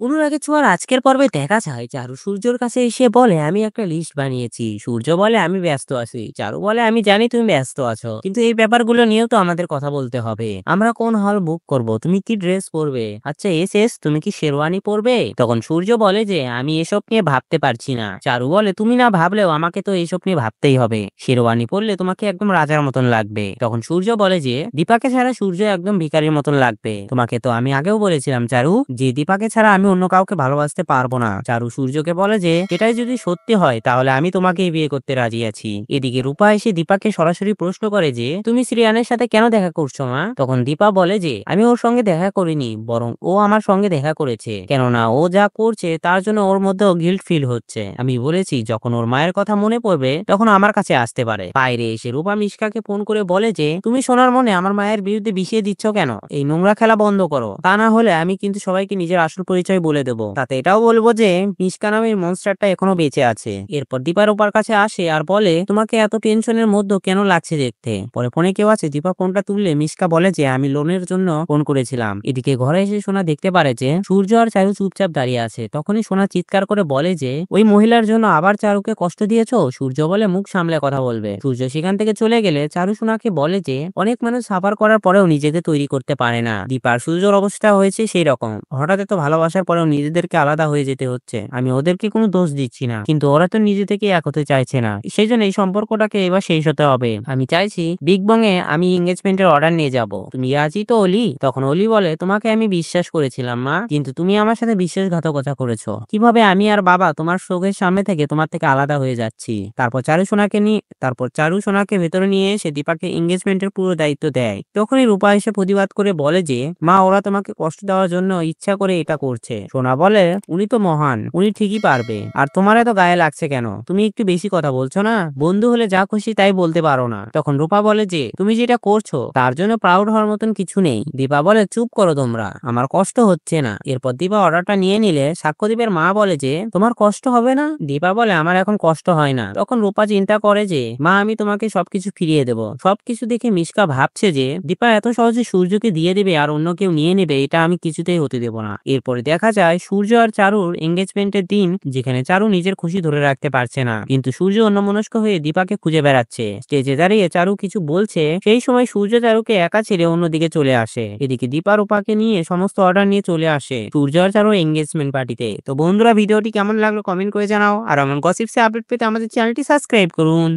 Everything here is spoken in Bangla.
অনুরাগের ছোঁয়ার আজকের পর্বে দেখা যায় চারু সূর্যর কাছে এসে বলে আমি একটা লিস্ট বানিয়েছি। সূর্য বলে আমি ব্যস্ত আছি। চারু বলে আমি জানি তুমি ব্যস্ত আছো, কিন্তু এই ব্যাপারগুলো নিয়েও তো আমাদের কথা বলতে হবে। আমরা কোন হল বুক করব, তুমি কি ড্রেস পরবে, আচ্ছা এস এস তুমি কি শেরওয়ানি পরবে? তখন সূর্য বলে যে আমি এসব নিয়ে ভাবতে পারছি না। চারু বলে তুমি না ভাবলেও আমাকে তো এসব নিয়ে ভাবতেই হবে। শেরওয়ানি পরলে তোমাকে একদম রাজার মতন লাগবে। তখন সূর্য বলে যে দীপাকে ছাড়া সূর্য একদম ভিখারির মতন লাগবে। তোমাকে তো আমি আগেও বলেছিলাম চারু যে দীপাকে ছাড়া আমি অন্য কাউকে ভালোবাসতে পারবো না। চারু সূর্যকে বলে যে এটাই যদি সত্যি হয় তাহলে আমি তোমাকেই বিয়ে করতে রাজি আছি। এদিকে রূপা এসে দীপাকে সরাসরি প্রশ্ন করে যে তুমি শ্রিয়ানের সাথে কেন দেখা করছো মা? তখন দীপা বলে যে আমি ওর সঙ্গে দেখা করিনি, বরং ও আমার সঙ্গে দেখা করেছে। কেননা ও যা করছে তার জন্য ওর মধ্যেও গিল্ট ফিল হচ্ছে। আমি বলেছি যখন ওর মায়ের কথা মনে পড়বে তখন আমার কাছে আসতে পারে। বাইরে এসে রূপা মিশকাকে ফোন করে বলে যে তুমি সোনার মনে আমার মায়ের বিরুদ্ধে বিষিয়ে দিচ্ছ কেন? এই নোংরা খেলা বন্ধ করো, তা না হলে আমি কিন্তু সবাইকে নিজের আসল পরিচয় বলে দেবো। তাতে এটাও বলবো যে মিশকা নামের মনস্টারটা এখনো বেঁচে আছে। এরপর দীপা রূপার কাছে আসে আর বলে তোমাকে এত টেনশনের মধ্যে কেন লাগছে দেখতে। পরে ফোনে কেউ আছে, দীপা ফোনটা তুললে মিশকা বলে যে আমি লোনের জন্য ফোন করেছিলাম। এদিকে ঘরে এসে সোনা দেখতে পারে যে সূর্য আর চারু চুপচাপ দাঁড়িয়ে আছে। তখনই সোনা চিৎকার করে বলে যে ওই মহিলার জন্য আবার চারুকে কষ্ট দিয়েছো? সূর্য বলে মুখ সামলে কথা বলবে। সূর্য সেখান থেকে চলে গেলে চারু সোনাকে বলে যে অনেক মানুষ সাফার করার পরেও নিজেকে তৈরি করতে পারে না। দীপার সূর্যর অবস্থা হয়েছে সেই রকম, হঠাৎ এত ভালোবাসার পরেও নিজেদেরকে আলাদা হয়ে যেতে হচ্ছে। আমি ওদেরকে কোনো দোষ দিচ্ছি না, কিন্তু ওরা তো নিজে থেকে এক হতে চাইছে না। সেই জন্য এই সম্পর্কটাকে এবার শেষ হতে হবে। আমি চাইছি বিগ বং এ আমি এঙ্গেজমেন্টের অর্ডার নিয়ে যাব। তুমি রাজি তো অলি? তখন অলি বলে তোমাকে আমি বিশ্বাস করেছিলাম মা, কিন্তু তুমি আমার সাথে বিশ্বাসঘাতকতা করেছো। কিভাবে আমি আর বাবা তোমার চোখের সামনে থেকে তোমার থেকে আলাদা হয়ে যাচ্ছি। তারপর চারু সোনাকে ভেতরে নিয়ে এসে দীপাকে এঙ্গেজমেন্টের পুরো দায়িত্ব দেয়। তখনই রূপা এসে প্রতিবাদ করে বলে যে মা ওরা তোমাকে কষ্ট দেওয়ার জন্য ইচ্ছা করে এটা করছে। সোনা বলে উনি তো মহান, উনি ঠিকই পারবে, আর তোমার এত গায়ে লাগছে কেন? তুমি একটু বেশি কথা বলছো না? বন্ধু হলে যা খুশি তাই বলতে পারো না? তখন রূপা বলে যে তুমি যেটা করছো তার জন্য প্রাউড হওয়ার মতন কিছু নেই। দীপা বলে চুপ করো তোমরা, আমার কষ্ট হচ্ছে না। এরপর দীপা অর্ডারটা নিয়ে নিলে সাক্ষ্যদীপের মা বলে যে তোমার কষ্ট হবে না? দীপা বলে আমার এখন কষ্ট হয় না। তখন রূপা চিন্তা করে যে মা আমি তোমাকে সবকিছু ফিরিয়ে দেবো। সবকিছু দেখে মিশকা ভাবছে যে দীপা এত সহজে সূর্যকে দিয়ে দেবে আর অন্য কেউ নিয়ে নেবে, এটা আমি কিছুতেই হতে দেবো না। এরপরে দেখা যায় সূর্য আর চারুর এঙ্গেজমেন্টের দিন, যেখানে চারু নিজের খুশি ধরে রাখতে পারছে না, কিন্তু সূর্য অন্যমনস্ক হয়ে দীপাকে খুঁজে বেড়াচ্ছে। স্টেজে দাঁড়িয়ে চারু কিছু বলছে, সেই সময় সূর্য চারুকে একা ছেড়ে অন্যদিকে চলে আসে। এদিকে দীপা রূপাকে নিয়ে সমস্ত অর্ডার নিয়ে চলে আসে সূর্য আর চারুর এঙ্গেজমেন্ট পার্টিতে। তো বন্ধুরা ভিডিওটি কেমন লাগলো কমেন্ট করে জানাও, আর এমন গসিপসে আপডেট পেতে আমাদের চ্যানেলটি সাবস্ক্রাইব করুন।